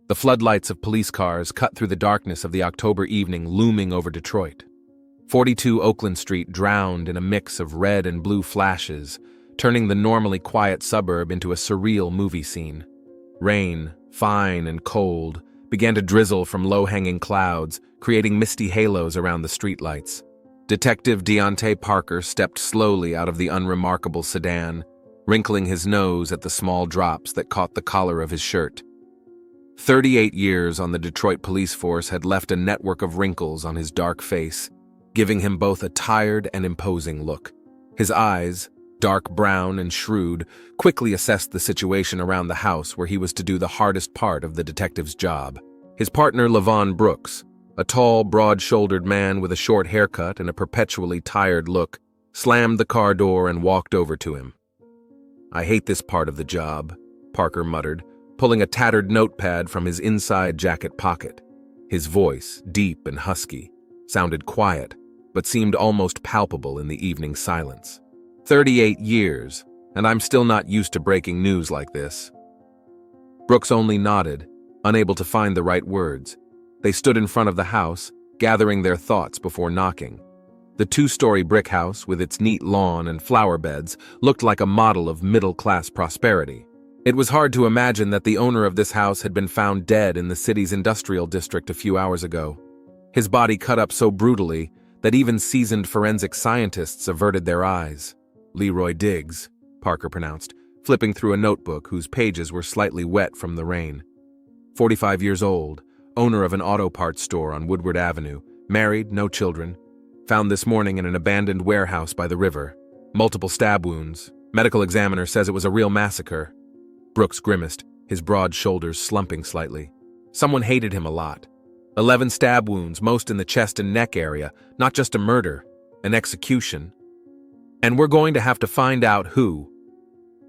The floodlights of police cars cut through the darkness of the October evening looming over Detroit. 42 Oakland Street drowned in a mix of red and blue flashes, turning the normally quiet suburb into a surreal movie scene. Rain, fine and cold, began to drizzle from low-hanging clouds, creating misty halos around the streetlights. Detective Deontay Parker stepped slowly out of the unremarkable sedan, wrinkling his nose at the small drops that caught the collar of his shirt. 38 years on the Detroit police force had left a network of wrinkles on his dark face, giving him both a tired and imposing look. His eyes, dark brown and shrewd, quickly assessed the situation around the house where he was to do the hardest part of the detective's job. His partner, Levon Brooks, a tall, broad-shouldered man with a short haircut and a perpetually tired look, slammed the car door and walked over to him. "I hate this part of the job," Parker muttered, pulling a tattered notepad from his inside jacket pocket. His voice, deep and husky, sounded quiet, but seemed almost palpable in the evening silence. 38 years, and I'm still not used to breaking news like this." Brooks only nodded, unable to find the right words. They stood in front of the house, gathering their thoughts before knocking. The two-story brick house, with its neat lawn and flower beds, looked like a model of middle-class prosperity. It was hard to imagine that the owner of this house had been found dead in the city's industrial district a few hours ago. His body cut up so brutally that even seasoned forensic scientists averted their eyes. "Leroy Diggs," Parker pronounced, flipping through a notebook whose pages were slightly wet from the rain. 45 years old, owner of an auto parts store on Woodward Avenue, married, no children, found this morning in an abandoned warehouse by the river. Multiple stab wounds. Medical examiner says it was a real massacre. Brooks grimaced, his broad shoulders slumping slightly. Someone hated him a lot. 11 stab wounds, most in the chest and neck area, not just a murder, an execution. And we're going to have to find out who.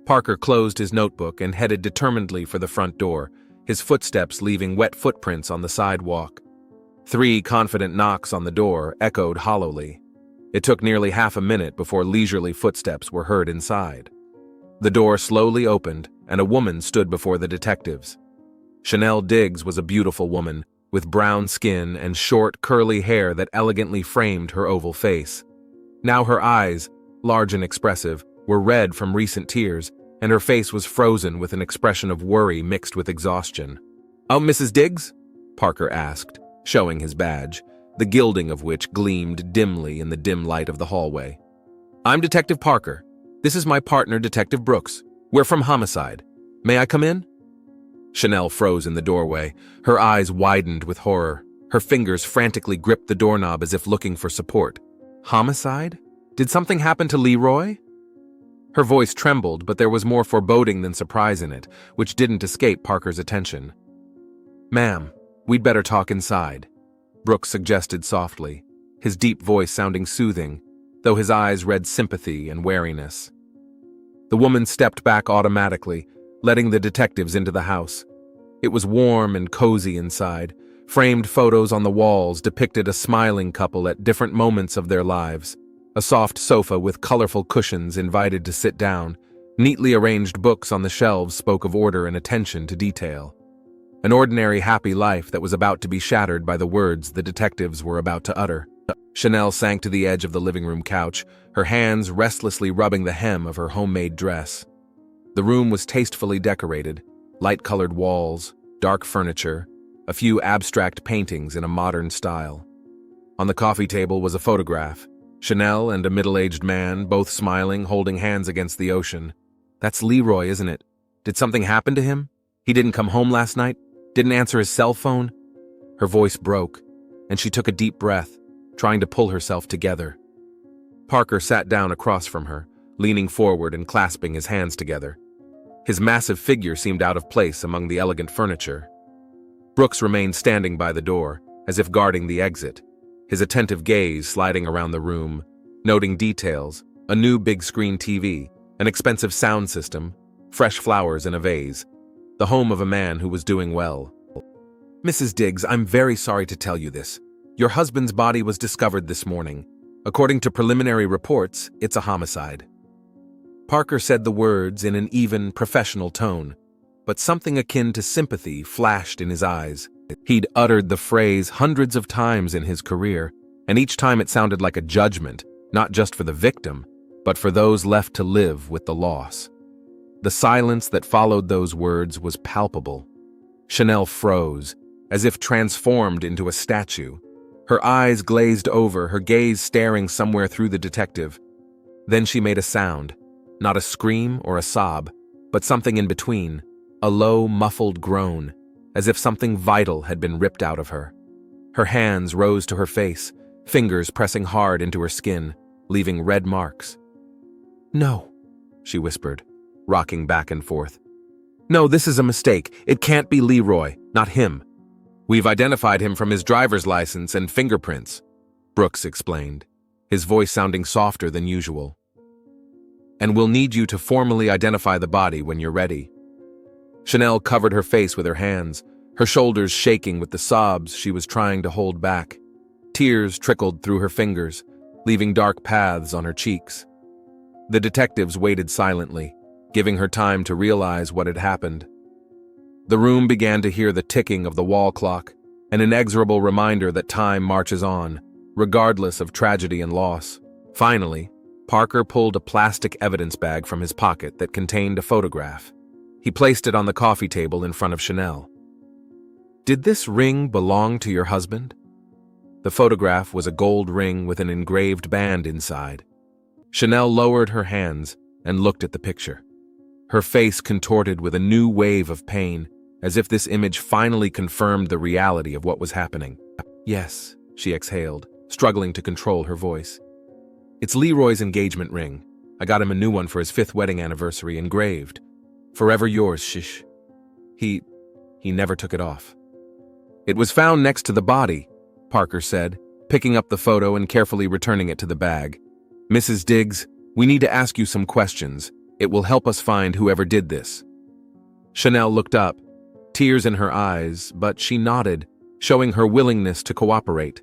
Parker closed his notebook and headed determinedly for the front door, his footsteps leaving wet footprints on the sidewalk. 3 confident knocks on the door echoed hollowly. It took nearly half a minute before leisurely footsteps were heard inside. The door slowly opened, and a woman stood before the detectives. Chanel Diggs was a beautiful woman, with brown skin and short, curly hair that elegantly framed her oval face. Now her eyes, large and expressive, were red from recent tears, and her face was frozen with an expression of worry mixed with exhaustion. "Oh, Mrs. Diggs?" Parker asked, showing his badge, the gilding of which gleamed dimly in the dim light of the hallway. "I'm Detective Parker. This is my partner, Detective Brooks. We're from Homicide. May I come in?" Chanel froze in the doorway. Her eyes widened with horror. Her fingers frantically gripped the doorknob as if looking for support. "Homicide? Did something happen to Leroy?" Her voice trembled, but there was more foreboding than surprise in it, which didn't escape Parker's attention. "Ma'am, we'd better talk inside," Brooks suggested softly, his deep voice sounding soothing, though his eyes read sympathy and wariness. The woman stepped back automatically, letting the detectives into the house. It was warm and cozy inside. Framed photos on the walls depicted a smiling couple at different moments of their lives. A soft sofa with colorful cushions invited to sit down. Neatly arranged books on the shelves spoke of order and attention to detail. An ordinary happy life that was about to be shattered by the words the detectives were about to utter. Chanel sank to the edge of the living room couch, her hands restlessly rubbing the hem of her homemade dress. The room was tastefully decorated, light-colored walls, dark furniture, a few abstract paintings in a modern style. On the coffee table was a photograph, Chanel and a middle-aged man, both smiling, holding hands against the ocean. "That's Leroy, isn't it? Did something happen to him? He didn't come home last night? Didn't answer his cell phone?" Her voice broke, and she took a deep breath, trying to pull herself together. Parker sat down across from her, leaning forward and clasping his hands together. His massive figure seemed out of place among the elegant furniture. Brooks remained standing by the door, as if guarding the exit, his attentive gaze sliding around the room, noting details, a new big-screen TV, an expensive sound system, fresh flowers in a vase, the home of a man who was doing well. "Mrs. Diggs, I'm very sorry to tell you this. Your husband's body was discovered this morning. According to preliminary reports, it's a homicide." Parker said the words in an even, professional tone, but something akin to sympathy flashed in his eyes. He'd uttered the phrase hundreds of times in his career, and each time it sounded like a judgment, not just for the victim, but for those left to live with the loss. The silence that followed those words was palpable. Chanel froze, as if transformed into a statue. Her eyes glazed over, her gaze staring somewhere through the detective. Then she made a sound, not a scream or a sob, but something in between, a low, muffled groan, as if something vital had been ripped out of her. Her hands rose to her face, fingers pressing hard into her skin, leaving red marks. "No," she whispered, rocking back and forth. "No, this is a mistake. It can't be Leroy, not him. We've identified him from his driver's license and fingerprints," Brooks explained, his voice sounding softer than usual. "And we'll need you to formally identify the body when you're ready." Chanel covered her face with her hands, her shoulders shaking with the sobs she was trying to hold back. Tears trickled through her fingers, leaving dark paths on her cheeks. The detectives waited silently, giving her time to realize what had happened. The room began to hear the ticking of the wall clock, an inexorable reminder that time marches on, regardless of tragedy and loss. Finally, Parker pulled a plastic evidence bag from his pocket that contained a photograph. He placed it on the coffee table in front of Chanel. "Did this ring belong to your husband?" The photograph was a gold ring with an engraved band inside. Chanel lowered her hands and looked at the picture. Her face contorted with a new wave of pain, as if this image finally confirmed the reality of what was happening. "Yes," she exhaled, struggling to control her voice. "It's Leroy's engagement ring. I got him a new one for his 5th wedding anniversary, engraved. Forever yours, shish. He never took it off." "It was found next to the body," Parker said, picking up the photo and carefully returning it to the bag. "Mrs. Diggs, we need to ask you some questions. It will help us find whoever did this." Chanel looked up, tears in her eyes, but she nodded, showing her willingness to cooperate.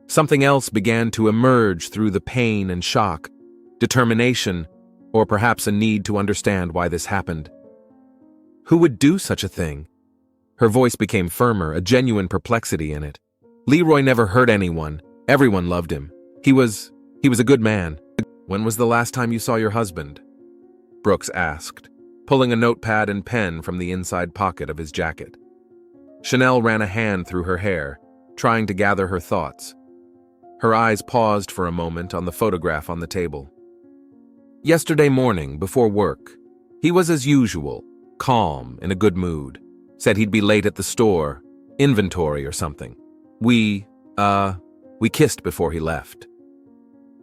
Something else began to emerge through the pain and shock, determination, or perhaps a need to understand why this happened. Who would do such a thing? Her voice became firmer, a genuine perplexity in it. Leroy never hurt anyone. Everyone loved him. He was a good man. "When was the last time you saw your husband?" Brooks asked, pulling a notepad and pen from the inside pocket of his jacket. Chanel ran a hand through her hair, trying to gather her thoughts. Her eyes paused for a moment on the photograph on the table. "Yesterday morning, before work. He was as usual, calm, in a good mood. Said he'd be late at the store, inventory or something. We kissed before he left."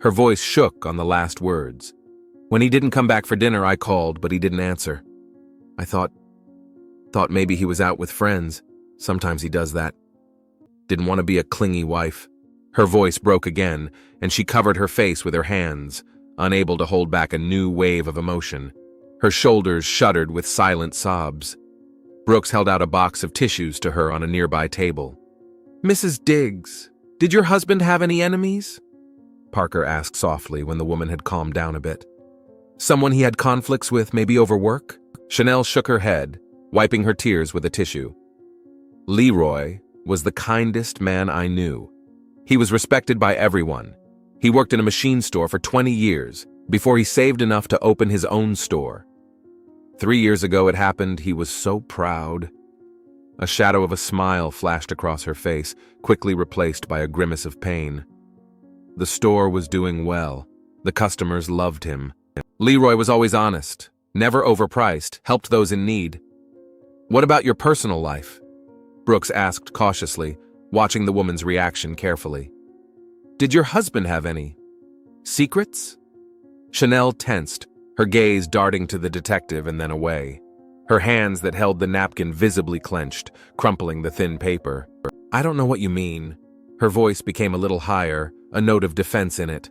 Her voice shook on the last words. "When he didn't come back for dinner, I called, but he didn't answer. I thought maybe he was out with friends. Sometimes he does that. Didn't want to be a clingy wife." Her voice broke again, and she covered her face with her hands, unable to hold back a new wave of emotion. Her shoulders shuddered with silent sobs. Brooks held out a box of tissues to her on a nearby table. "Mrs. Diggs, did your husband have any enemies?" Parker asked softly when the woman had calmed down a bit. "Someone he had conflicts with, maybe over work?" Chanel shook her head, wiping her tears with a tissue. "Leroy was the kindest man I knew. He was respected by everyone. He worked in a machine store for 20 years before he saved enough to open his own store. 3 years ago it happened. He was so proud." A shadow of a smile flashed across her face, quickly replaced by a grimace of pain. The store was doing well. The customers loved him. Leroy was always honest, never overpriced, helped those in need. "What about your personal life?" Brooks asked cautiously, watching the woman's reaction carefully. "Did your husband have any secrets?" Chanel tensed, her gaze darting to the detective and then away. Her hands that held the napkin visibly clenched, crumpling the thin paper. "I don't know what you mean." Her voice became a little higher, a note of defense in it.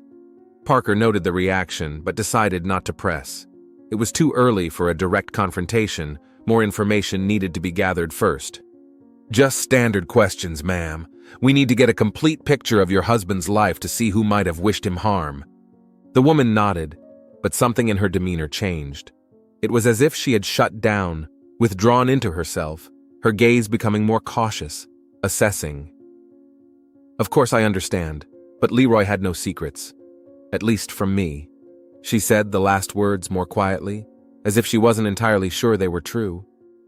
Parker noted the reaction, but decided not to press. It was too early for a direct confrontation. More information needed to be gathered first. "Just standard questions, ma'am. We need to get a complete picture of your husband's life to see who might have wished him harm." The woman nodded, but something in her demeanor changed. It was as if she had shut down, withdrawn into herself, her gaze becoming more cautious, assessing. "Of course I understand, but Leroy had no secrets. At least from me," she said the last words more quietly, as if she wasn't entirely sure they were true.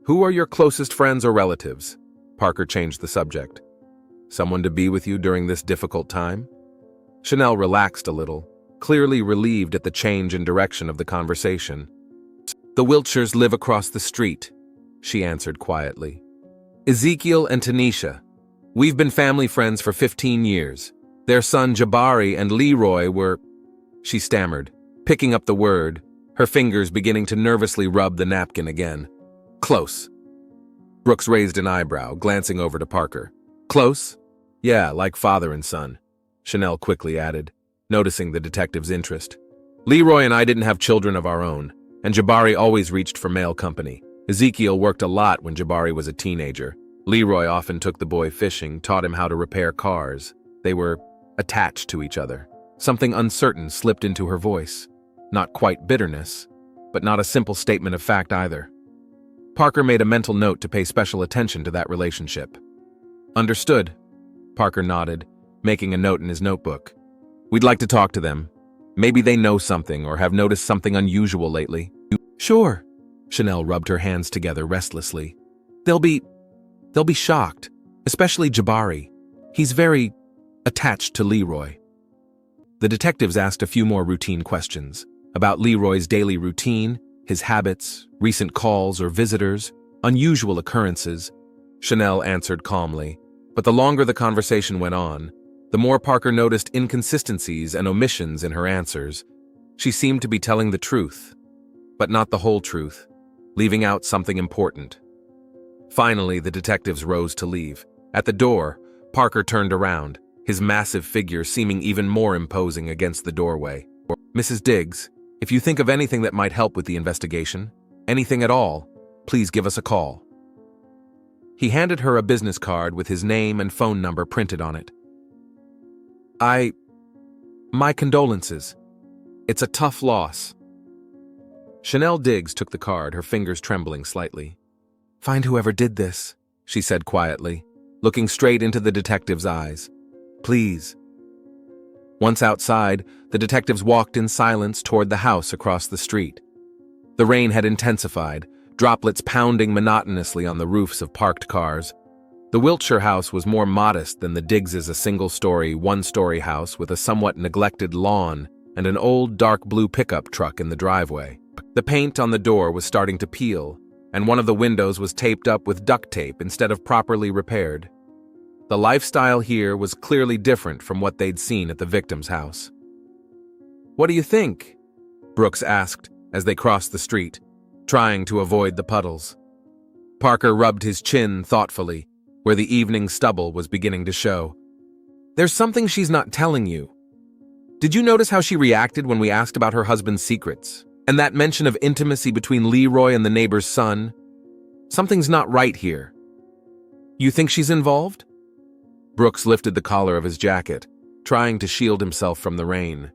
"Who are your closest friends or relatives?" Parker changed the subject. "Someone to be with you during this difficult time?" Chanel relaxed a little, clearly relieved at the change in direction of the conversation. "The Wiltshires live across the street," she answered quietly. "Ezekiel and Tanisha. We've been family friends for 15 years. Their son Jabari and Leroy were—" She stammered, picking up the word, her fingers beginning to nervously rub the napkin again. "Close." Brooks raised an eyebrow, glancing over to Parker. "Close? Yeah, like father and son," Chanel quickly added, noticing the detective's interest. "Leroy and I didn't have children of our own, and Jabari always reached for male company. Ezekiel worked a lot when Jabari was a teenager. Leroy often took the boy fishing, taught him how to repair cars. They were attached to each other." Something uncertain slipped into her voice. Not quite bitterness, but not a simple statement of fact either. Parker made a mental note to pay special attention to that relationship. "Understood," Parker nodded, making a note in his notebook. "We'd like to talk to them. Maybe they know something or have noticed something unusual lately." "Sure." Chanel rubbed her hands together restlessly. They'll be shocked, especially Jabari. He's very attached to Leroy." The detectives asked a few more routine questions about Leroy's daily routine, his habits, recent calls or visitors, unusual occurrences. Chanel answered calmly, but the longer the conversation went on, the more Parker noticed inconsistencies and omissions in her answers. She seemed to be telling the truth, but not the whole truth, leaving out something important. Finally, the detectives rose to leave. At the door, Parker turned around, his massive figure seeming even more imposing against the doorway. "Mrs. Diggs, if you think of anything that might help with the investigation, anything at all, please give us a call." He handed her a business card with his name and phone number printed on it. My condolences. It's a tough loss." Chanel Diggs took the card, her fingers trembling slightly. "Find whoever did this," she said quietly, looking straight into the detective's eyes. "Please." Once outside, the detectives walked in silence toward the house across the street. The rain had intensified, droplets pounding monotonously on the roofs of parked cars. The Wiltshire house was more modest than the Diggs' a single-story, one-story house with a somewhat neglected lawn and an old dark blue pickup truck in the driveway. The paint on the door was starting to peel, and one of the windows was taped up with duct tape instead of properly repaired. The lifestyle here was clearly different from what they'd seen at the victim's house. "What do you think?" Brooks asked as they crossed the street, trying to avoid the puddles. Parker rubbed his chin thoughtfully, where the evening stubble was beginning to show. "There's something she's not telling you. Did you notice how she reacted when we asked about her husband's secrets? And that mention of intimacy between Leroy and the neighbor's son? Something's not right here. You think she's involved?" Brooks lifted the collar of his jacket, trying to shield himself from the rain.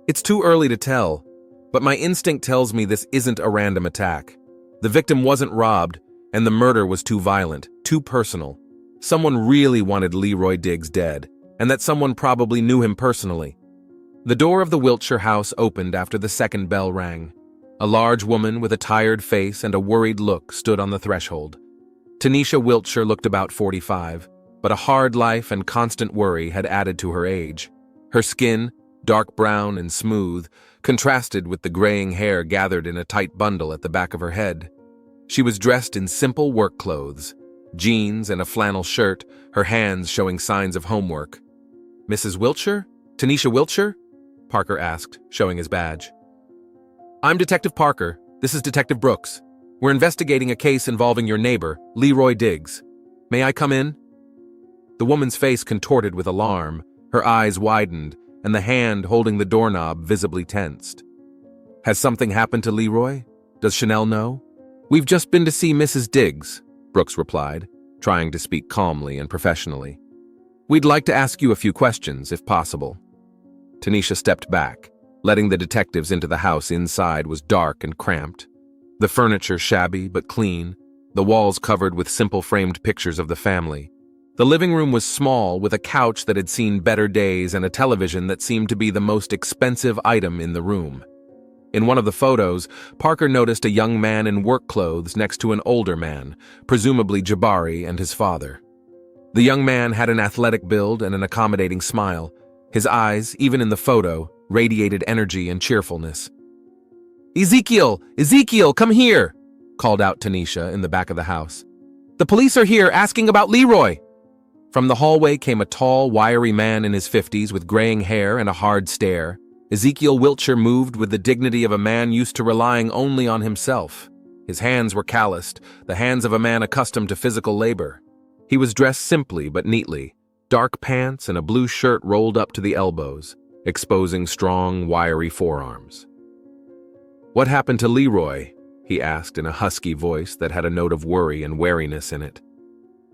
"It's too early to tell, but my instinct tells me this isn't a random attack. The victim wasn't robbed, and the murder was too violent, too personal. Someone really wanted Leroy Diggs dead, and that someone probably knew him personally." The door of the Wiltshire house opened after the second bell rang. A large woman with a tired face and a worried look stood on the threshold. Tanisha Wiltshire looked about 45, but a hard life and constant worry had added to her age. Her skin, dark brown and smooth, contrasted with the graying hair gathered in a tight bundle at the back of her head. She was dressed in simple work clothes, jeans and a flannel shirt, her hands showing signs of homework. "Mrs. Wiltshire? Tanisha Wiltshire?" Parker asked, showing his badge. "I'm Detective Parker. This is Detective Brooks. We're investigating a case involving your neighbor, Leroy Diggs. May I come in?" The woman's face contorted with alarm, her eyes widened, and the hand holding the doorknob visibly tensed. "Has something happened to Leroy? Does Chanel know?" "We've just been to see Mrs. Diggs," Brooks replied, trying to speak calmly and professionally. "We'd like to ask you a few questions, if possible." Tanisha stepped back, letting the detectives into the house. Inside was dark and cramped. The furniture shabby but clean, the walls covered with simple framed pictures of the family. The living room was small, with a couch that had seen better days and a television that seemed to be the most expensive item in the room. In one of the photos, Parker noticed a young man in work clothes next to an older man, presumably Jabari and his father. The young man had an athletic build and an accommodating smile. His eyes, even in the photo, radiated energy and cheerfulness. "Ezekiel! Ezekiel, come here!" called out Tanisha in the back of the house. "The police are here asking about Leroy!" From the hallway came a tall, wiry man in his 50s with graying hair and a hard stare. Ezekiel Wiltshire moved with the dignity of a man used to relying only on himself. His hands were calloused, the hands of a man accustomed to physical labor. He was dressed simply but neatly, dark pants and a blue shirt rolled up to the elbows, exposing strong, wiry forearms. "What happened to Leroy?" he asked in a husky voice that had a note of worry and wariness in it.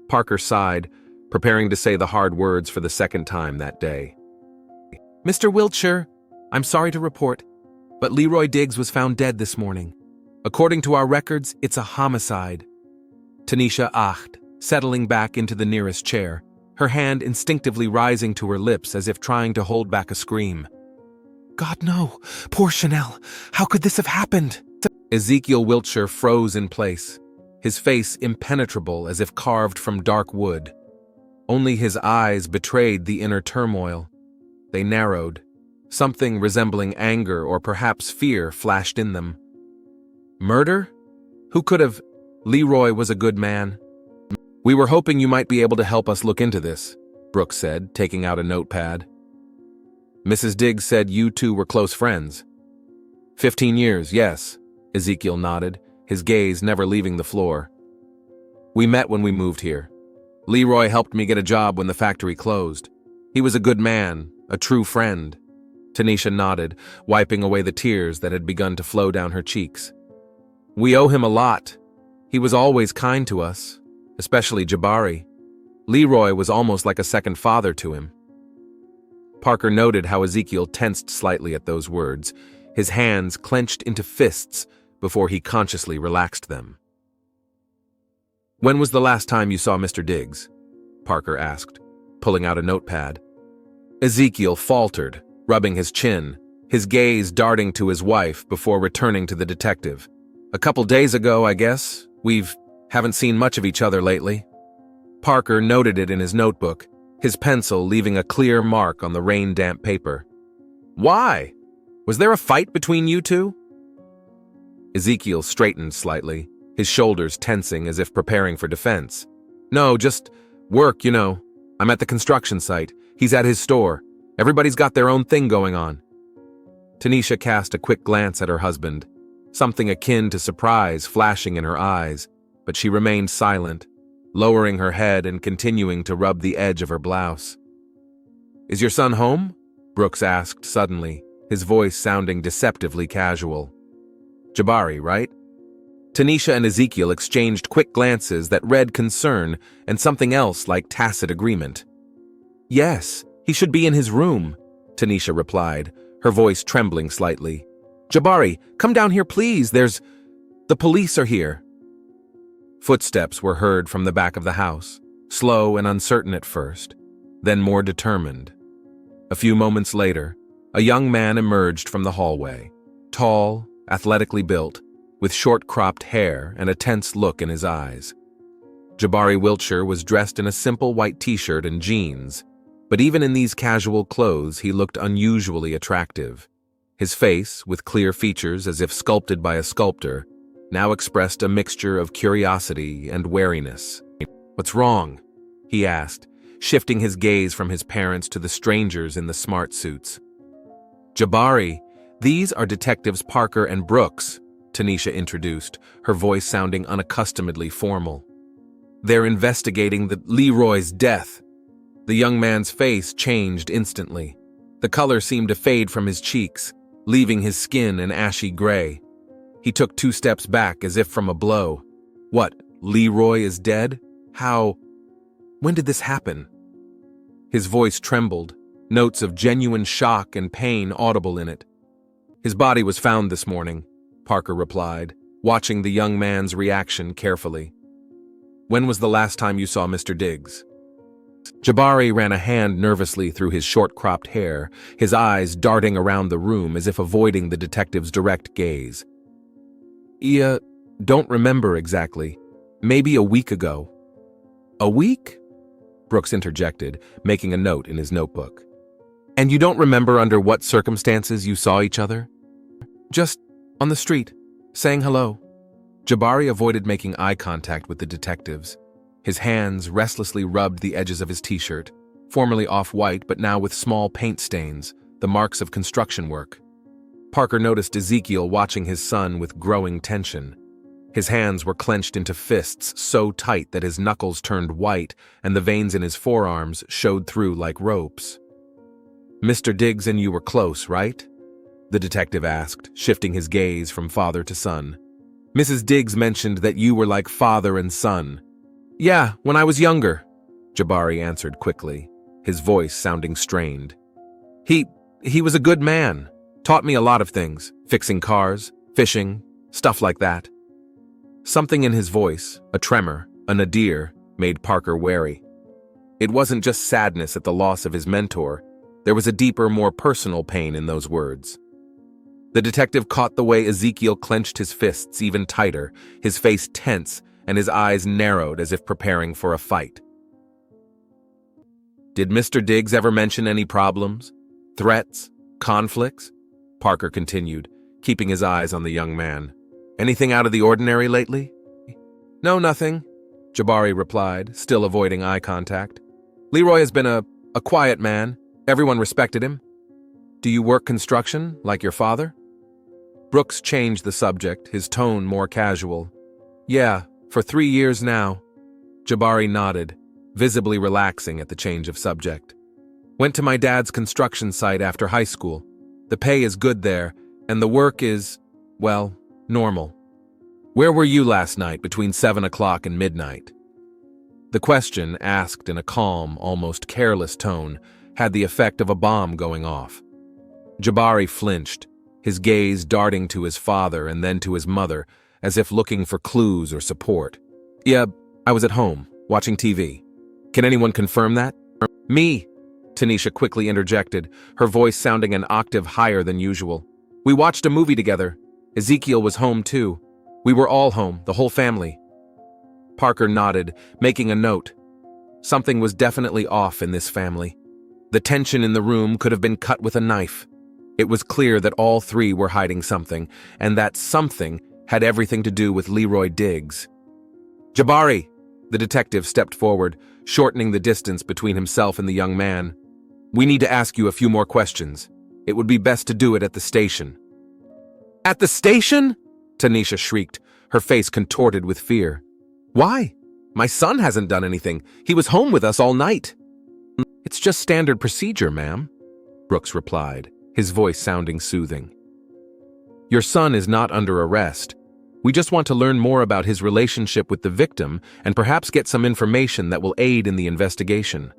Parker sighed, preparing to say the hard words for the second time that day. "Mr. Wiltshire, I'm sorry to report, but Leroy Diggs was found dead this morning. According to our records, it's a homicide." Tanisha ahed, settling back into the nearest chair, her hand instinctively rising to her lips as if trying to hold back a scream. "God, no! Poor Chanel! How could this have happened?" Ezekiel Wiltshire froze in place, his face impenetrable as if carved from dark wood. Only his eyes betrayed the inner turmoil. They narrowed. Something resembling anger or perhaps fear flashed in them. Murder? Who could have? Leroy was a good man. "We were hoping you might be able to help us look into this," Brooks said, taking out a notepad. "Mrs. Diggs said you two were close friends." 15 years, yes," Ezekiel nodded, his gaze never leaving the floor. "We met when we moved here. Leroy helped me get a job when the factory closed. He was a good man, a true friend." Tanisha nodded, wiping away the tears that had begun to flow down her cheeks. "We owe him a lot. He was always kind to us, especially Jabari. Leroy was almost like a second father to him." Parker noted how Ezekiel tensed slightly at those words, his hands clenched into fists before he consciously relaxed them. "When was the last time you saw Mr. Diggs?" Parker asked, pulling out a notepad. Ezekiel faltered, rubbing his chin, his gaze darting to his wife before returning to the detective. "A couple days ago, I guess. Haven't seen much of each other lately." Parker noted it in his notebook, his pencil leaving a clear mark on the rain-damp paper. "Why? Was there a fight between you two?" Ezekiel straightened slightly, his shoulders tensing as if preparing for defense. "No, just work, you know. I'm at the construction site. He's at his store. Everybody's got their own thing going on." Tanisha cast a quick glance at her husband, something akin to surprise flashing in her eyes, but she remained silent, lowering her head and continuing to rub the edge of her blouse. "Is your son home?" Brooks asked suddenly, his voice sounding deceptively casual. "Jabari, right?" Tanisha and Ezekiel exchanged quick glances that read concern and something else like tacit agreement. "Yes, he should be in his room," Tanisha replied, her voice trembling slightly. "Jabari, come down here please, the police are here." Footsteps were heard from the back of the house, slow and uncertain at first, then more determined. A few moments later, a young man emerged from the hallway, tall, athletically built, with short-cropped hair and a tense look in his eyes. Jabari Wiltshire was dressed in a simple white t-shirt and jeans, but even in these casual clothes he looked unusually attractive. His face, with clear features as if sculpted by a sculptor, now expressed a mixture of curiosity and wariness. "What's wrong?" he asked, shifting his gaze from his parents to the strangers in the smart suits. "Jabari, these are Detectives Parker and Brooks," Tanisha introduced, her voice sounding unaccustomedly formal. "They're investigating Leroy's death." The young man's face changed instantly. The color seemed to fade from his cheeks, leaving his skin an ashy gray. He took 2 steps back as if from a blow. "What, Leroy is dead? How? When did this happen?" His voice trembled, notes of genuine shock and pain audible in it. "His body was found this morning," Parker replied, watching the young man's reaction carefully. When was the last time you saw Mr. Diggs? Jabari ran a hand nervously through his short-cropped hair, his eyes darting around the room as if avoiding the detective's direct gaze. Don't remember exactly. Maybe a week ago. A week? Brooks interjected, making a note in his notebook. And you don't remember under what circumstances you saw each other? Just on the street, saying hello. Jabari avoided making eye contact with the detectives. His hands restlessly rubbed the edges of his t-shirt, formerly off-white but now with small paint stains, the marks of construction work. Parker noticed Ezekiel watching his son with growing tension. His hands were clenched into fists so tight that his knuckles turned white and the veins in his forearms showed through like ropes. Mr. Diggs and you were close, right? The detective asked, shifting his gaze from father to son. Mrs. Diggs mentioned that you were like father and son. Yeah, when I was younger, Jabari answered quickly, his voice sounding strained. He was a good man, taught me a lot of things, fixing cars, fishing, stuff like that. Something in his voice, a tremor, a nadir, made Parker wary. It wasn't just sadness at the loss of his mentor, there was a deeper, more personal pain in those words. The detective caught the way Ezekiel clenched his fists even tighter, his face tense, and his eyes narrowed as if preparing for a fight. Did Mr. Diggs ever mention any problems? Threats? Conflicts? Parker continued, keeping his eyes on the young man. Anything out of the ordinary lately? No, nothing, Jabari replied, still avoiding eye contact. Leroy has been a quiet man. Everyone respected him. Do you work construction, like your father? Brooks changed the subject, his tone more casual. Yeah, for 3 years now. Jabari nodded, visibly relaxing at the change of subject. Went to my dad's construction site after high school. The pay is good there, and the work is, well, normal. Where were you last night between 7 o'clock and midnight? The question, asked in a calm, almost careless tone, had the effect of a bomb going off. Jabari flinched, his gaze darting to his father and then to his mother, as if looking for clues or support. Yeah, I was at home, watching TV. Can anyone confirm that? Me, Tanisha quickly interjected, her voice sounding an octave higher than usual. We watched a movie together. Ezekiel was home too. We were all home, the whole family. Parker nodded, making a note. Something was definitely off in this family. The tension in the room could have been cut with a knife. It was clear that all three were hiding something, and that something had everything to do with Leroy Diggs. Jabari! The detective stepped forward, shortening the distance between himself and the young man. We need to ask you a few more questions. It would be best to do it at the station. At the station? Tanisha shrieked, her face contorted with fear. Why? My son hasn't done anything. He was home with us all night. It's just standard procedure, ma'am, Brooks replied, his voice sounding soothing. Your son is not under arrest. We just want to learn more about his relationship with the victim and perhaps get some information that will aid in the investigation.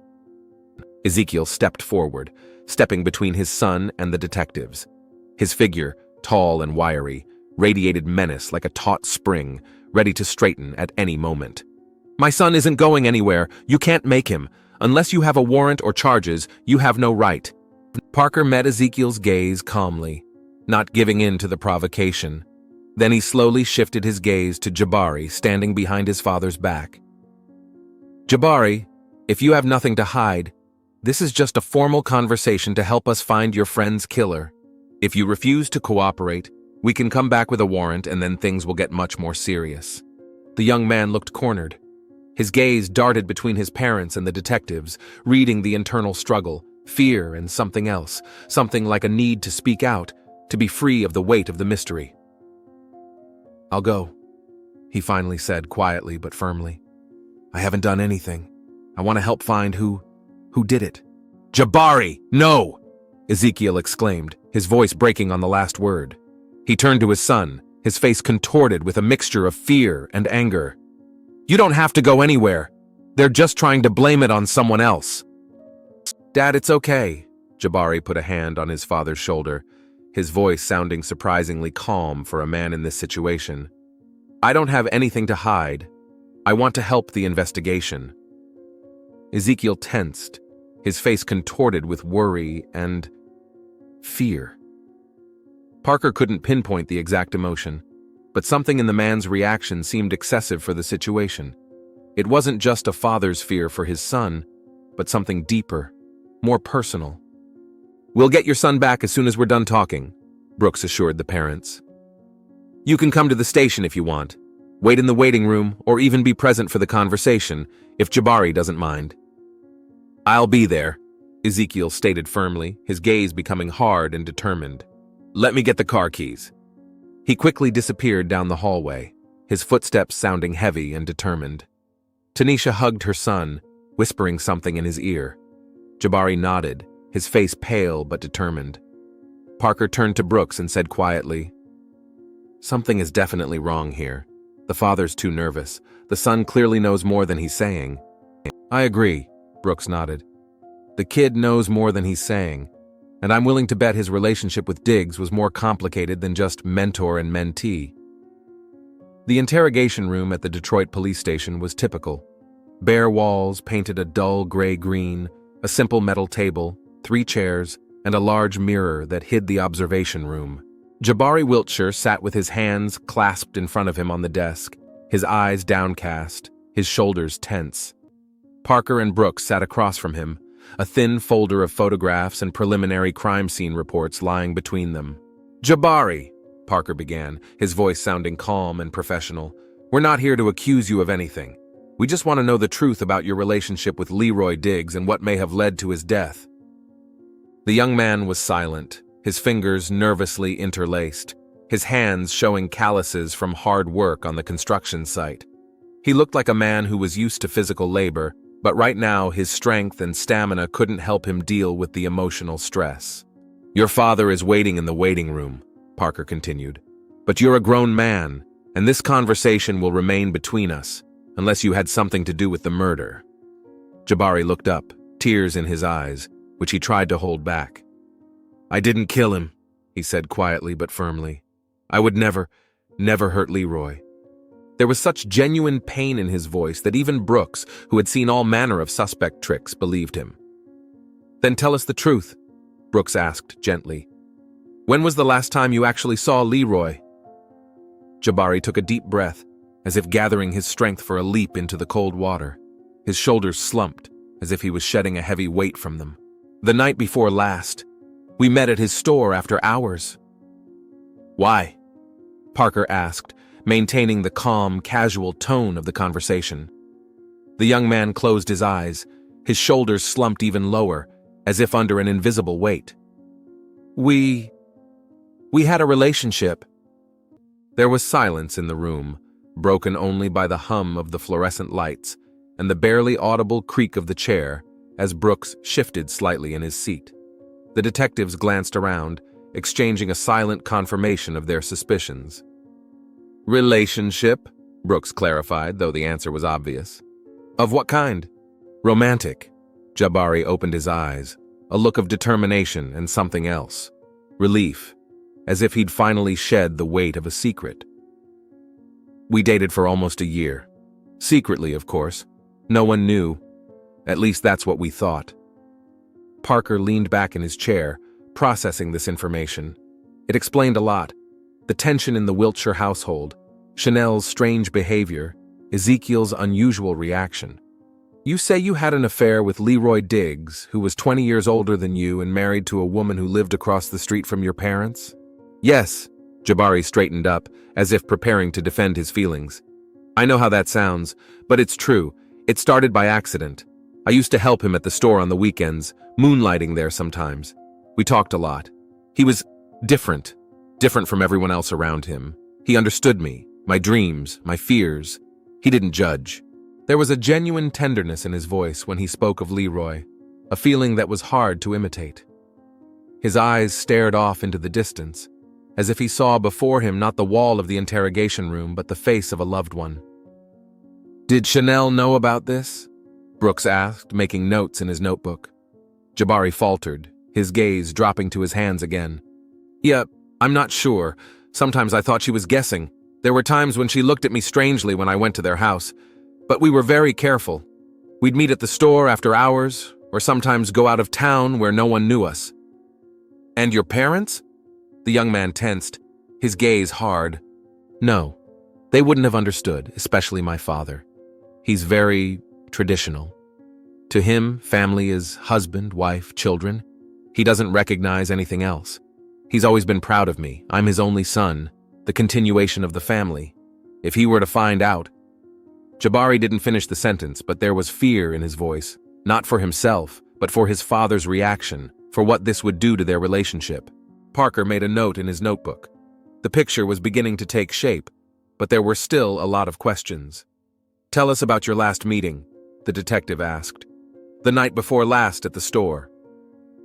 Ezekiel stepped forward, stepping between his son and the detectives. His figure, tall and wiry, radiated menace like a taut spring, ready to straighten at any moment. My son isn't going anywhere. You can't make him. Unless you have a warrant or charges, you have no right. Parker met Ezekiel's gaze calmly, not giving in to the provocation. Then he slowly shifted his gaze to Jabari, standing behind his father's back. Jabari, if you have nothing to hide, this is just a formal conversation to help us find your friend's killer. If you refuse to cooperate, we can come back with a warrant and then things will get much more serious. The young man looked cornered. His gaze darted between his parents and the detectives, reading the internal struggle, fear and something else, something like a need to speak out, to be free of the weight of the mystery. I'll go, he finally said quietly but firmly. I haven't done anything. I want to help find who did it. Jabari, no! Ezekiel exclaimed, his voice breaking on the last word. He turned to his son, his face contorted with a mixture of fear and anger. You don't have to go anywhere. They're just trying to blame it on someone else. Dad, it's okay. Jabari put a hand on his father's shoulder, his voice sounding surprisingly calm for a man in this situation. I don't have anything to hide. I want to help the investigation. Ezekiel tensed, his face contorted with worry and fear. Parker couldn't pinpoint the exact emotion, but something in the man's reaction seemed excessive for the situation. It wasn't just a father's fear for his son, but something deeper, more personal. "We'll get your son back as soon as we're done talking," Brooks assured the parents. "You can come to the station if you want, wait in the waiting room, or even be present for the conversation, if Jabari doesn't mind." "I'll be there," Ezekiel stated firmly, his gaze becoming hard and determined. "Let me get the car keys." He quickly disappeared down the hallway, his footsteps sounding heavy and determined. Tanisha hugged her son, whispering something in his ear. Jabari nodded, his face pale but determined. Parker turned to Brooks and said quietly, "Something is definitely wrong here. The father's too nervous. The son clearly knows more than he's saying." "I agree," Brooks nodded. "The kid knows more than he's saying, and I'm willing to bet his relationship with Diggs was more complicated than just mentor and mentee." The interrogation room at the Detroit police station was typical. Bare walls painted a dull gray-green, a simple metal table, 3 chairs, and a large mirror that hid the observation room. Jabari Wiltshire sat with his hands clasped in front of him on the desk, his eyes downcast, his shoulders tense. Parker and Brooks sat across from him, a thin folder of photographs and preliminary crime scene reports lying between them. "Jabari," Parker began, his voice sounding calm and professional, "we're not here to accuse you of anything. We just want to know the truth about your relationship with Leroy Diggs and what may have led to his death." The young man was silent, his fingers nervously interlaced, his hands showing calluses from hard work on the construction site. He looked like a man who was used to physical labor, but right now his strength and stamina couldn't help him deal with the emotional stress. "Your father is waiting in the waiting room," Parker continued. "But you're a grown man, and this conversation will remain between us, unless you had something to do with the murder." Jabari looked up, tears in his eyes, which he tried to hold back. "I didn't kill him," he said quietly but firmly. "I would never hurt Leroy." There was such genuine pain in his voice that even Brooks, who had seen all manner of suspect tricks, believed him. "Then tell us the truth," Brooks asked gently. "When was the last time you actually saw Leroy?" Jabari took a deep breath, as if gathering his strength for a leap into the cold water. His shoulders slumped, as if he was shedding a heavy weight from them. "The night before last. We met at his store after hours." "Why?" Parker asked, maintaining the calm, casual tone of the conversation. The young man closed his eyes, his shoulders slumped even lower, as if under an invisible weight. We had a relationship." There was silence in the room, broken only by the hum of the fluorescent lights and the barely audible creak of the chair as Brooks shifted slightly in his seat. The detectives glanced around, exchanging a silent confirmation of their suspicions. "Relationship?" Brooks clarified, though the answer was obvious. "Of what kind?" "Romantic." Jabari opened his eyes, a look of determination and something else. Relief, as if he'd finally shed the weight of a secret. "We dated for almost a year. Secretly, of course. No one knew. At least that's what we thought." Parker leaned back in his chair, processing this information. It explained a lot. The tension in the Wiltshire household, Chanel's strange behavior, Ezekiel's unusual reaction. "You say you had an affair with Leroy Diggs, who was 20 years older than you and married to a woman who lived across the street from your parents?" "Yes." Jabari straightened up, as if preparing to defend his feelings. "I know how that sounds, but it's true. It started by accident. I used to help him at the store on the weekends, moonlighting there sometimes. We talked a lot. He was different from everyone else around him. He understood me, my dreams, my fears. He didn't judge." There was a genuine tenderness in his voice when he spoke of Leroy, a feeling that was hard to imitate. His eyes stared off into the distance, as if he saw before him not the wall of the interrogation room but the face of a loved one. "Did Chanel know about this?" Brooks asked, making notes in his notebook. Jabari faltered, his gaze dropping to his hands again. "Yeah, I'm not sure. Sometimes I thought she was guessing. There were times when she looked at me strangely when I went to their house. But we were very careful. We'd meet at the store after hours, or sometimes go out of town where no one knew us. And your parents? The young man tensed, his gaze hard. No, they wouldn't have understood, especially my father. He's very traditional. To him, family is husband, wife, children. He doesn't recognize anything else. He's always been proud of me. I'm his only son, the continuation of the family. If he were to find out... Jabari didn't finish the sentence, but there was fear in his voice, not for himself, but for his father's reaction, for what this would do to their relationship. Parker made a note in his notebook. The picture was beginning to take shape, but there were still a lot of questions. "Tell us about your last meeting," the detective asked. "The night before last at the store."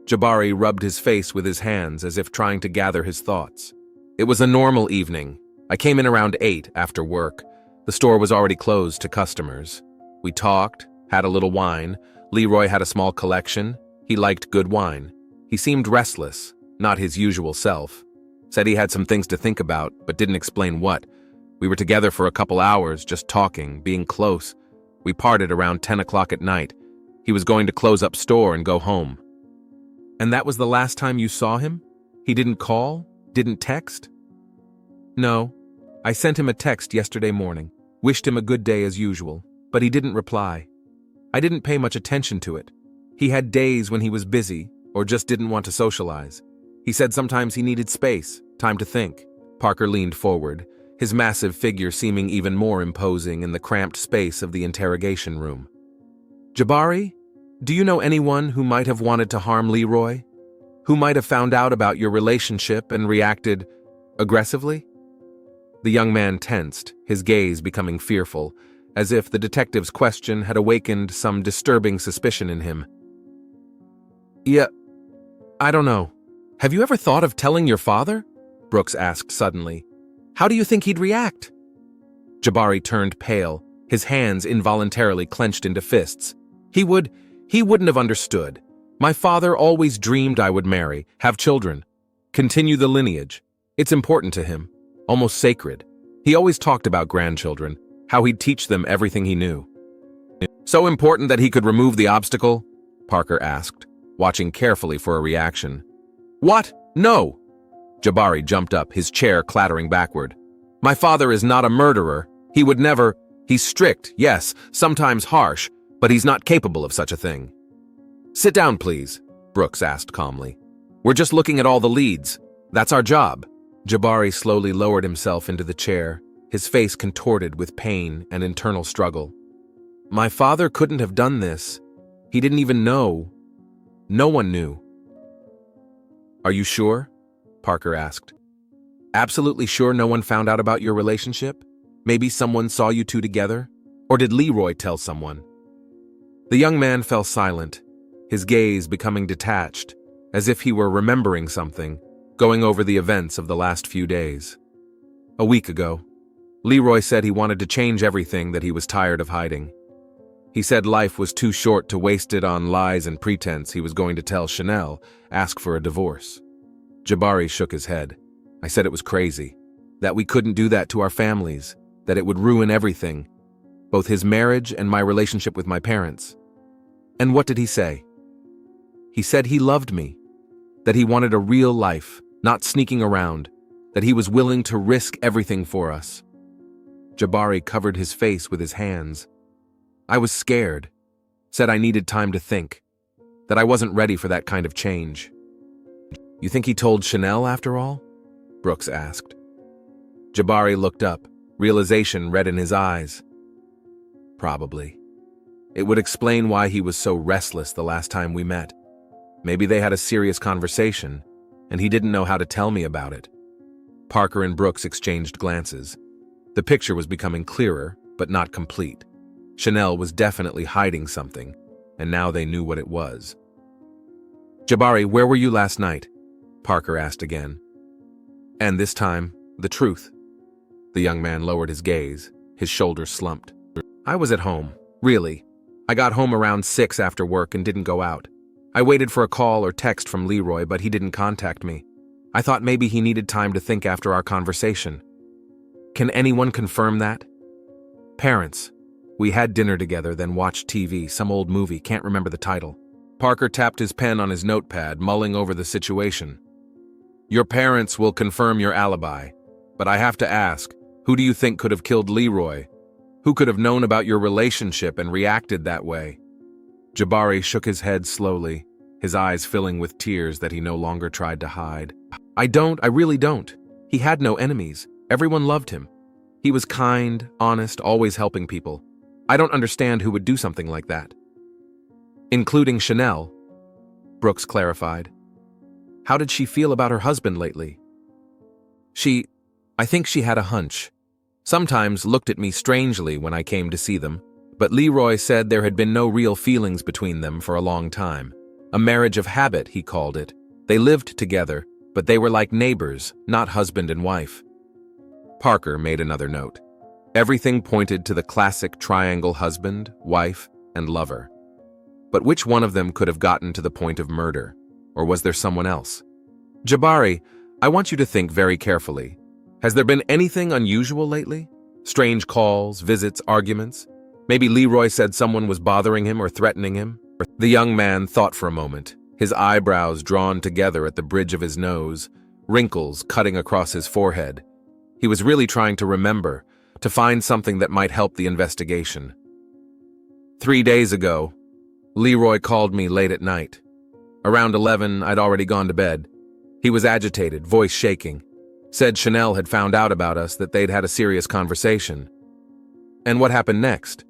Jabari rubbed his face with his hands as if trying to gather his thoughts. "It was a normal evening. I came in around 8 after work. The store was already closed to customers. We talked, had a little wine. Leroy had a small collection. He liked good wine. He seemed restless, not his usual self. Said he had some things to think about, but didn't explain what. We were together for a couple hours, just talking, being close. We parted around 10 o'clock at night. He was going to close up store and go home." "And that was the last time you saw him? He didn't call? Didn't text?" "No. I sent him a text yesterday morning. Wished him a good day as usual, but he didn't reply. I didn't pay much attention to it. He had days when he was busy, or just didn't want to socialize. He said sometimes he needed space, time to think." Parker leaned forward, his massive figure seeming even more imposing in the cramped space of the interrogation room. "Jabari, do you know anyone who might have wanted to harm Leroy? Who might have found out about your relationship and reacted aggressively?" The young man tensed, his gaze becoming fearful, as if the detective's question had awakened some disturbing suspicion in him. "Yeah, I don't know. Have you ever thought of telling your father?" Brooks asked suddenly. "How do you think he'd react?" Jabari turned pale, his hands involuntarily clenched into fists. He wouldn't have understood. My father always dreamed I would marry, have children, continue the lineage. It's important to him, almost sacred. He always talked about grandchildren, how he'd teach them everything he knew. "So important that he could remove the obstacle?" Parker asked, watching carefully for a reaction. "What? No!" Jabari jumped up, his chair clattering backward. "My father is not a murderer. He would never... He's strict, yes, sometimes harsh, but he's not capable of such a thing." "Sit down, please," Brooks asked calmly. "We're just looking at all the leads. That's our job." Jabari slowly lowered himself into the chair, his face contorted with pain and internal struggle. "My father couldn't have done this. He didn't even know. No one knew." "Are you sure?" Parker asked. "Absolutely sure no one found out about your relationship? Maybe someone saw you two together? Or did Leroy tell someone?" The young man fell silent, his gaze becoming detached, as if he were remembering something, going over the events of the last few days. "A week ago, Leroy said he wanted to change everything that he was tired of hiding. He said life was too short to waste it on lies and pretense. He was going to tell Chanel, ask for a divorce." Jabari shook his head. "I said it was crazy, that we couldn't do that to our families, that it would ruin everything, both his marriage and my relationship with my parents." "And what did he say?" "He said he loved me, that he wanted a real life, not sneaking around, that he was willing to risk everything for us." Jabari covered his face with his hands. "I was scared, said I needed time to think, that I wasn't ready for that kind of change." "You think he told Chanel after all?" Brooks asked. Jabari looked up, realization red in his eyes. "Probably. It would explain why he was so restless the last time we met. Maybe they had a serious conversation, and he didn't know how to tell me about it." Parker and Brooks exchanged glances. The picture was becoming clearer, but not complete. Chanel was definitely hiding something, and now they knew what it was. "Jabari, where were you last night?" Parker asked again. And this time, the truth. The young man lowered his gaze, his shoulders slumped. "I was at home, really. I got home around 6 after work and didn't go out. I waited for a call or text from Leroy, but he didn't contact me. I thought maybe he needed time to think after our conversation." "Can anyone confirm that?" "Parents. We had dinner together, then watched TV, some old movie, can't remember the title. Parker tapped his pen on his notepad, mulling over the situation. Your parents will confirm your alibi, but I have to ask, who do you think could have killed Leroy? Who could have known about your relationship and reacted that way? Jabari shook his head slowly, his eyes filling with tears that he no longer tried to hide. I really don't. He had no enemies. Everyone loved him. He was kind, honest, always helping people. I don't understand who would do something like that. Including Chanel, Brooks clarified. How did she feel about her husband lately? I think she had a hunch. Sometimes looked at me strangely when I came to see them, but Leroy said there had been no real feelings between them for a long time. A marriage of habit, he called it. They lived together, but they were like neighbors, not husband and wife. Parker made another note. Everything pointed to the classic triangle: husband, wife, and lover. But which one of them could have gotten to the point of murder? Or was there someone else? Jabari, I want you to think very carefully. Has there been anything unusual lately? Strange calls, visits, arguments? Maybe Leroy said someone was bothering him or threatening him? The young man thought for a moment, his eyebrows drawn together at the bridge of his nose, wrinkles cutting across his forehead. He was really trying to remember, to find something that might help the investigation. 3 days ago, Leroy called me late at night. Around 11, I'd already gone to bed. He was agitated, voice shaking. Said Chanel had found out about us, that they'd had a serious conversation. And what happened next?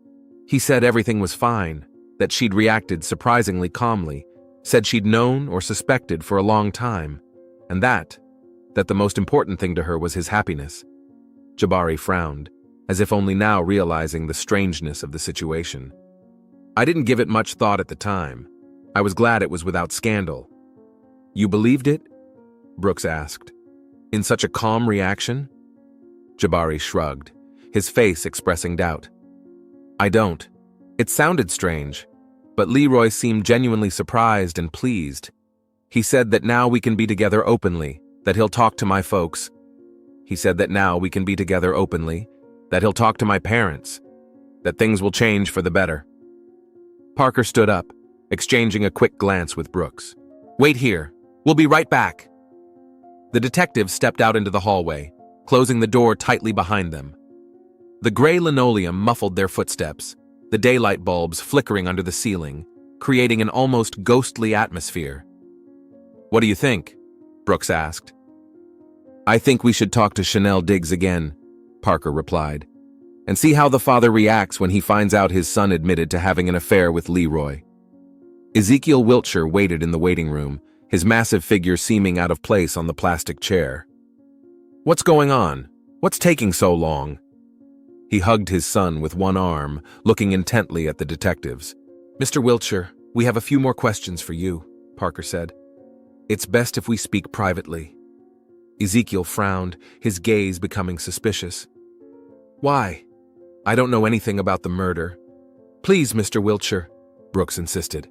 He said everything was fine, that she'd reacted surprisingly calmly, said she'd known or suspected for a long time, and that the most important thing to her was his happiness. Jabari frowned, as if only now realizing the strangeness of the situation. I didn't give it much thought at the time. I was glad it was without scandal. You believed it? Brooks asked. In such a calm reaction? Jabari shrugged, his face expressing doubt. I don't. It sounded strange, but Leroy seemed genuinely surprised and pleased. He said that now we can be together openly, that he'll talk to my folks. He said that now we can be together openly, that he'll talk to my parents, that things will change for the better. Parker stood up, exchanging a quick glance with Brooks. Wait here. We'll be right back. The detective stepped out into the hallway, closing the door tightly behind them. The gray linoleum muffled their footsteps, the daylight bulbs flickering under the ceiling, creating an almost ghostly atmosphere. What do you think? Brooks asked. I think we should talk to Chanel Diggs again, Parker replied, and see how the father reacts when he finds out his son admitted to having an affair with Leroy. Ezekiel Wiltshire waited in the waiting room, his massive figure seeming out of place on the plastic chair. What's going on? What's taking so long? He hugged his son with one arm, looking intently at the detectives. Mr. Wiltshire, we have a few more questions for you, Parker said. It's best if we speak privately. Ezekiel frowned, his gaze becoming suspicious. Why? I don't know anything about the murder. Please, Mr. Wiltshire, Brooks insisted.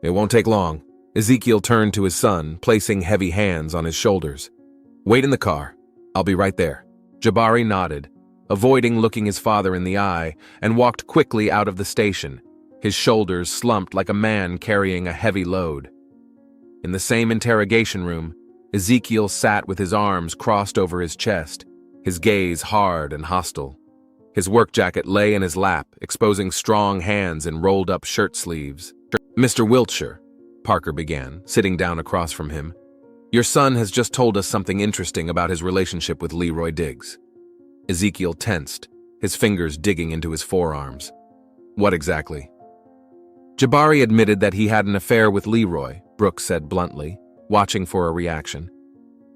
It won't take long. Ezekiel turned to his son, placing heavy hands on his shoulders. Wait in the car. I'll be right there. Jabari nodded, avoiding looking his father in the eye, and walked quickly out of the station, his shoulders slumped like a man carrying a heavy load. In the same interrogation room, Ezekiel sat with his arms crossed over his chest, his gaze hard and hostile. His work jacket lay in his lap, exposing strong hands and rolled-up shirt sleeves. Mr. Wiltshire, Parker began, sitting down across from him, your son has just told us something interesting about his relationship with Leroy Diggs. Ezekiel tensed, his fingers digging into his forearms. What exactly? Jabari admitted that he had an affair with Leroy, Brooks said bluntly, watching for a reaction.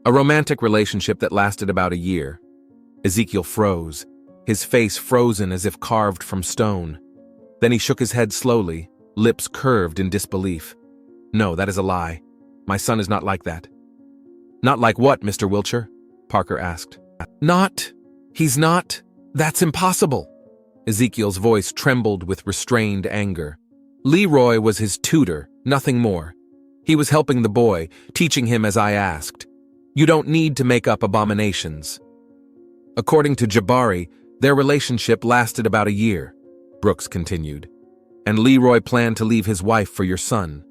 A romantic relationship that lasted about a year. Ezekiel froze, his face frozen as if carved from stone. Then he shook his head slowly, lips curved in disbelief. No, that is a lie. My son is not like that. Not like what, Mr. Wiltshire? Parker asked. He's not. That's impossible. Ezekiel's voice trembled with restrained anger. Leroy was his tutor, nothing more. He was helping the boy, teaching him as I asked. You don't need to make up abominations. According to Jabari, their relationship lasted about a year. Brooks continued. And Leroy planned to leave his wife for your son.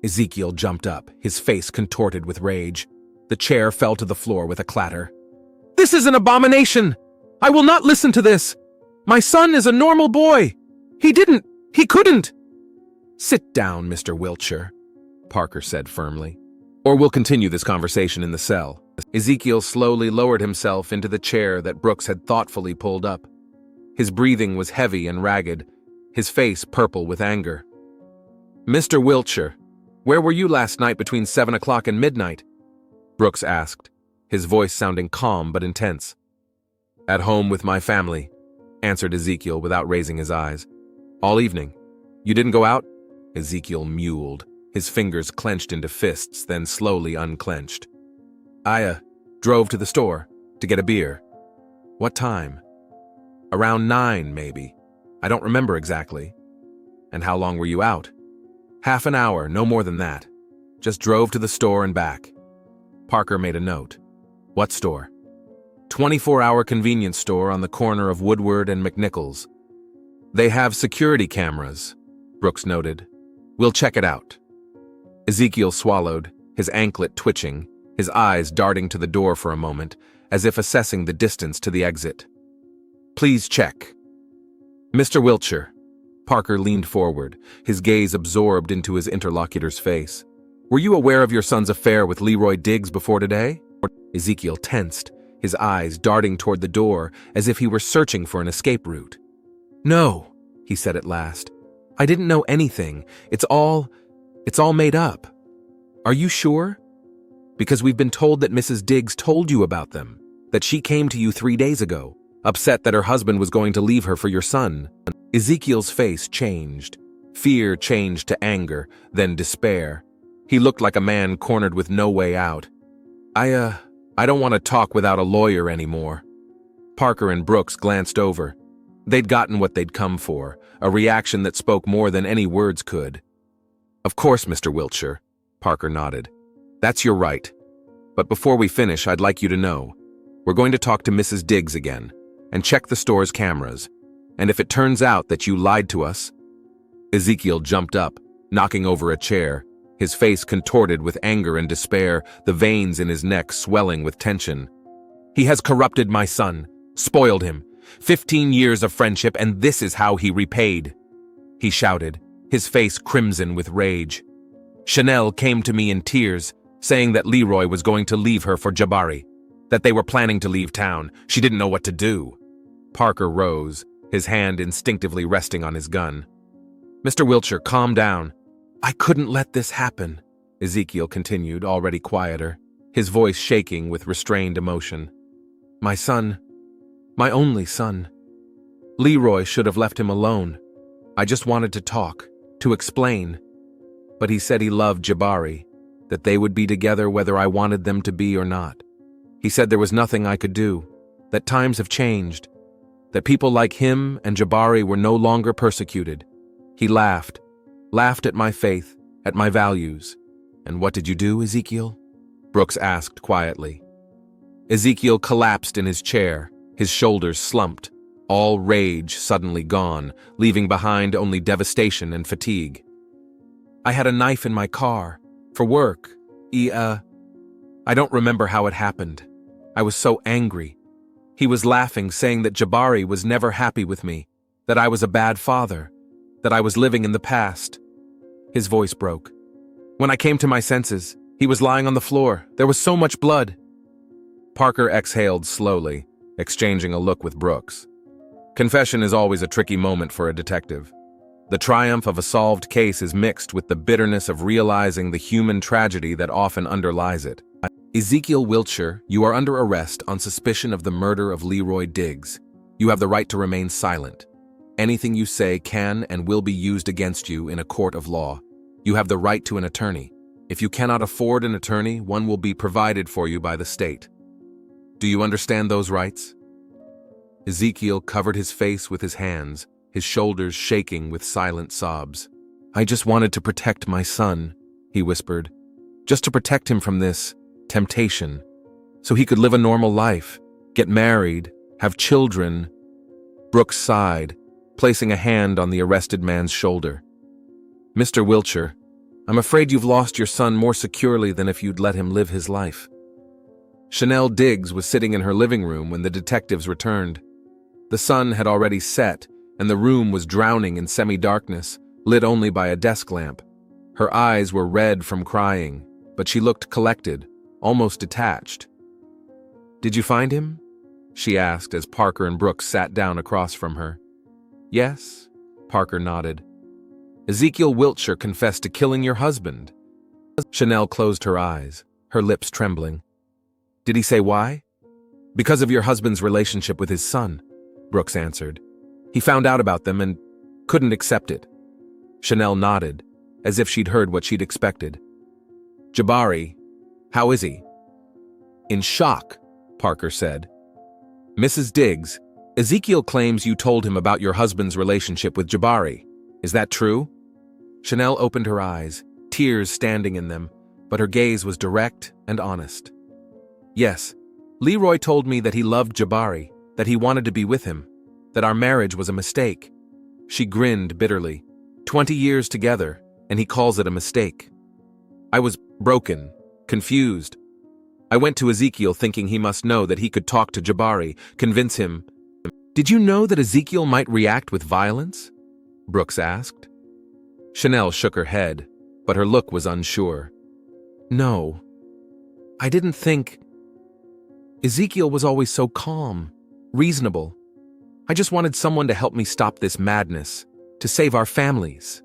Ezekiel jumped up, his face contorted with rage. The chair fell to the floor with a clatter. This is an abomination! I will not listen to this! My son is a normal boy! He couldn't! Sit down, Mr. Wiltshire, Parker said firmly. Or we'll continue this conversation in the cell. Ezekiel slowly lowered himself into the chair that Brooks had thoughtfully pulled up. His breathing was heavy and ragged, his face purple with anger. Mr. Wiltshire, where were you last night between 7 o'clock and midnight? Brooks asked, his voice sounding calm but intense. At home with my family, answered Ezekiel without raising his eyes. All evening. You didn't go out? Ezekiel mewled, his fingers clenched into fists, then slowly unclenched. I drove to the store to get a beer. What time? Around 9, maybe. I don't remember exactly. And how long were you out? Half an hour, no more than that. Just drove to the store and back. Parker made a note. What store? 24-hour convenience store on the corner of Woodward and McNichols. They have security cameras, Brooks noted. We'll check it out. Ezekiel swallowed, his anklet twitching, his eyes darting to the door for a moment, as if assessing the distance to the exit. Please check. Mr. Wiltshire. Parker leaned forward, his gaze absorbed into his interlocutor's face. Were you aware of your son's affair with Leroy Diggs before today? Ezekiel tensed, his eyes darting toward the door as if he were searching for an escape route. No, he said at last. I didn't know anything. It's all made up. Are you sure? Because we've been told that Mrs. Diggs told you about them, that she came to you 3 days ago, upset that her husband was going to leave her for your son. Ezekiel's face changed. Fear changed to anger, then despair. He looked like a man cornered with no way out. I don't want to talk without a lawyer anymore. Parker and Brooks glanced over. They'd gotten what they'd come for, a reaction that spoke more than any words could. Of course, Mr. Wiltshire, Parker nodded. That's your right. But before we finish, I'd like you to know, we're going to talk to Mrs. Diggs again, and check the store's cameras. And if it turns out that you lied to us... Ezekiel jumped up, knocking over a chair, his face contorted with anger and despair, the veins in his neck swelling with tension. He has corrupted my son, spoiled him. 15 years of friendship, and this is how he repaid. He shouted, his face crimson with rage. Chanel came to me in tears, saying that Leroy was going to leave her for Jabari, that they were planning to leave town. She didn't know what to do. Parker rose, his hand instinctively resting on his gun. Mr. Wiltshire, calm down. I couldn't let this happen, Ezekiel continued, already quieter, his voice shaking with restrained emotion. My son, my only son. Leroy should have left him alone. I just wanted to talk, to explain. But he said he loved Jabari, that they would be together whether I wanted them to be or not. He said there was nothing I could do, that times have changed, that people like him and Jabari were no longer persecuted. He laughed at my faith, at my values. And what did you do, Ezekiel? Brooks asked quietly. Ezekiel collapsed in his chair, his shoulders slumped, all rage suddenly gone, leaving behind only devastation and fatigue. I had a knife in my car, for work. I don't remember how it happened. I was so angry. He was laughing, saying that Jabari was never happy with me, that I was a bad father, that I was living in the past. His voice broke. When I came to my senses, he was lying on the floor. There was so much blood. Parker exhaled slowly, exchanging a look with Brooks. Confession is always a tricky moment for a detective. The triumph of a solved case is mixed with the bitterness of realizing the human tragedy that often underlies it. Ezekiel Wiltshire, you are under arrest on suspicion of the murder of Leroy Diggs. You have the right to remain silent. Anything you say can and will be used against you in a court of law. You have the right to an attorney. If you cannot afford an attorney, one will be provided for you by the state. Do you understand those rights? Ezekiel covered his face with his hands, his shoulders shaking with silent sobs. I just wanted to protect my son, he whispered. Just to protect him from this temptation, so he could live a normal life, get married, have children. Brooks sighed, placing a hand on the arrested man's shoulder. "Mr. Wiltshire, I'm afraid you've lost your son more securely than if you'd let him live his life." Chanel Diggs was sitting in her living room when the detectives returned. The sun had already set, and the room was drowning in semi-darkness, lit only by a desk lamp. Her eyes were red from crying, but she looked collected, almost detached. "Did you find him?" she asked as Parker and Brooks sat down across from her. "Yes," Parker nodded. "Ezekiel Wiltshire confessed to killing your husband." Chanel closed her eyes, her lips trembling. "Did he say why?" "Because of your husband's relationship with his son," Brooks answered. "He found out about them and couldn't accept it." Chanel nodded, as if she'd heard what she'd expected. "Jabari, how is he?" "In shock," Parker said. "Mrs. Diggs, Ezekiel claims you told him about your husband's relationship with Jabari. Is that true?" Chanel opened her eyes, tears standing in them, but her gaze was direct and honest. "Yes, Leroy told me that he loved Jabari, that he wanted to be with him, that our marriage was a mistake." She grinned bitterly. 20 years together, and he calls it a mistake. "I was broken, confused. I went to Ezekiel thinking he must know that he could talk to Jabari, convince him." "Did you know that Ezekiel might react with violence?" Brooks asked. Chanel shook her head, but her look was unsure. "No. I didn't think. Ezekiel was always so calm, reasonable. I just wanted someone to help me stop this madness, to save our families."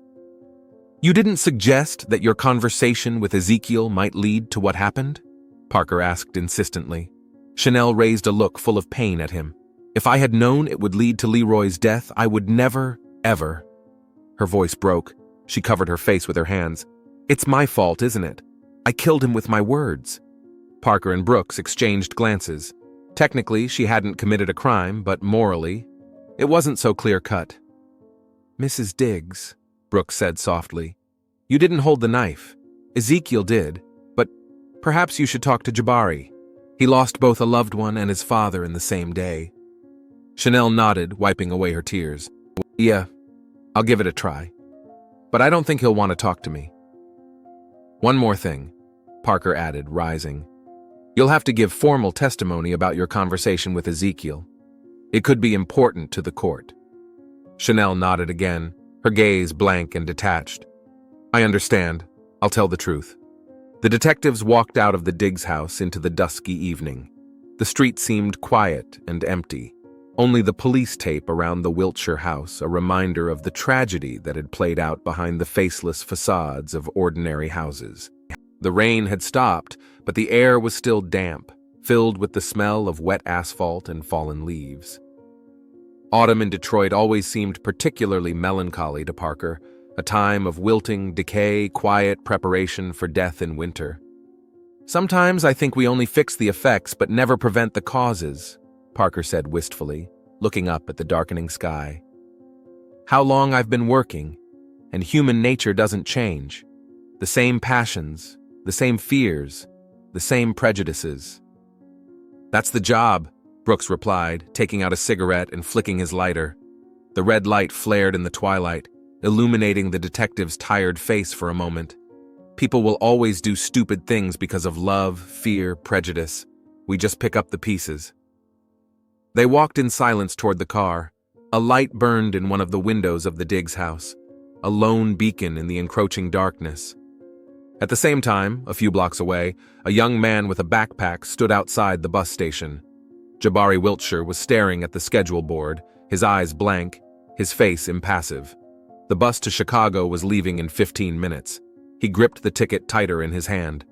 "You didn't suggest that your conversation with Ezekiel might lead to what happened?" Parker asked insistently. Chanel raised a look full of pain at him. "If I had known it would lead to Leroy's death, I would never, ever." Her voice broke. She covered her face with her hands. "It's my fault, isn't it? I killed him with my words." Parker and Brooks exchanged glances. Technically, she hadn't committed a crime, but morally, it wasn't so clear-cut. "Mrs. Diggs," Brooks said softly, "you didn't hold the knife. Ezekiel did, but perhaps you should talk to Jabari. He lost both a loved one and his father in the same day." Chanel nodded, wiping away her tears. "Yeah, I'll give it a try. But I don't think he'll want to talk to me." "One more thing," Parker added, rising. "You'll have to give formal testimony about your conversation with Ezekiel. It could be important to the court." Chanel nodded again, her gaze blank and detached. "I understand. I'll tell the truth." The detectives walked out of the Diggs house into the dusky evening. The street seemed quiet and empty. Only the police tape around the Wiltshire house, a reminder of the tragedy that had played out behind the faceless facades of ordinary houses. The rain had stopped, but the air was still damp, filled with the smell of wet asphalt and fallen leaves. Autumn in Detroit always seemed particularly melancholy to Parker, a time of wilting decay, quiet preparation for death in winter. "Sometimes I think we only fix the effects but never prevent the causes," Parker said wistfully, looking up at the darkening sky. "How long I've been working, and human nature doesn't change. The same passions, the same fears, the same prejudices." "That's the job," Brooks replied, taking out a cigarette and flicking his lighter. The red light flared in the twilight, illuminating the detective's tired face for a moment. "People will always do stupid things because of love, fear, prejudice. We just pick up the pieces." They walked in silence toward the car. A light burned in one of the windows of the Diggs house, a lone beacon in the encroaching darkness. At the same time, a few blocks away, a young man with a backpack stood outside the bus station. Jabari Wiltshire was staring at the schedule board, his eyes blank, his face impassive. The bus to Chicago was leaving in 15 minutes. He gripped the ticket tighter in his hand.